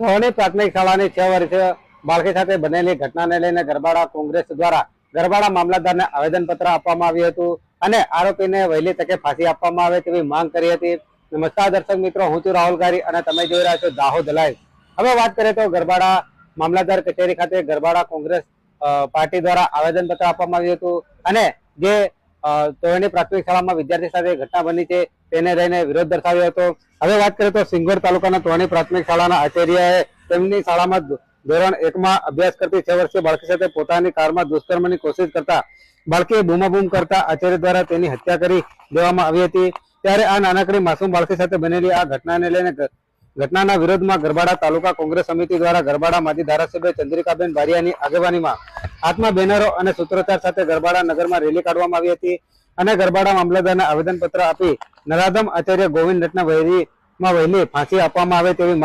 ધોરણી પ્રાથમિક શાળાની 6 વર્ષીય બાળકી સાથે બનેલી ઘટનાને લઈને ગરબાડા કોંગ્રેસ દ્વારા ગરબાડા મામલતદારને આવેદનપત્ર આપવામાં આવ્યું હતું અને આરોપીને વહેલી તકે ફાંસી આપવામાં આવે તેવી માંગ કરી હતી। નમસ્કાર દર્શક મિત્રો, હું છું રાહુલ ગારી અને તમે જોઈ રહ્યા છો દાહોદ લાઈવ। હવે વાત કરીએ તો ગરબાડા મામલતદાર કચેરી ખાતે ગરબાડા કોંગ્રેસ પાર્ટી દ્વારા આવેદનપત્ર આપવામાં આવ્યું હતું અને જે તોરણી પ્રાથમિક શાળામાં વિદ્યાર્થી સાથે ઘટના બની છે તેને લઈને વિરોધ દર્શાવ્યો હતો। હવે વાત કરીએ તો સિંગવડ તાલુકાના તોરણી પ્રાથમિક શાળાના આચાર્યએ તેમની શાળામાં ધોરણ 1 માં અભ્યાસ કરતી 6 વર્ષીય બાળકી સાથે પોતાની કારમાં દુષ્કર્મની કોશિશ કરતા બાળકીએ બૂમાબૂમ કરતા આચાર્ય દ્વારા તેની હત્યા કરી દેવામાં આવી હતી। ત્યારે આ નાનકડી માસૂમ બાળકી સાથે બનેલી આ ઘટનાને લઈને ઘટનાના વિરોધમાં ગરબાડા તાલુકા કોંગ્રેસ સમિતિ દ્વારા ગરબાડા માજી ધારાસભ્ય ચંદ્રિકાબેન બારિયાની આગેવાનીમાં હાથમાં બેનરો અને સૂત્રોચ્ચાર સાથે ગરબાડા નગરમાં રેલી કાઢવામાં આવી હતી અને ગરબાડા મામલતદારને આવેદનપત્ર આપી નરાધમ આચાર્ય ગોવિંદ રત્ન વહેલી ફાંસી આપવામાં આવે તેવી માંગ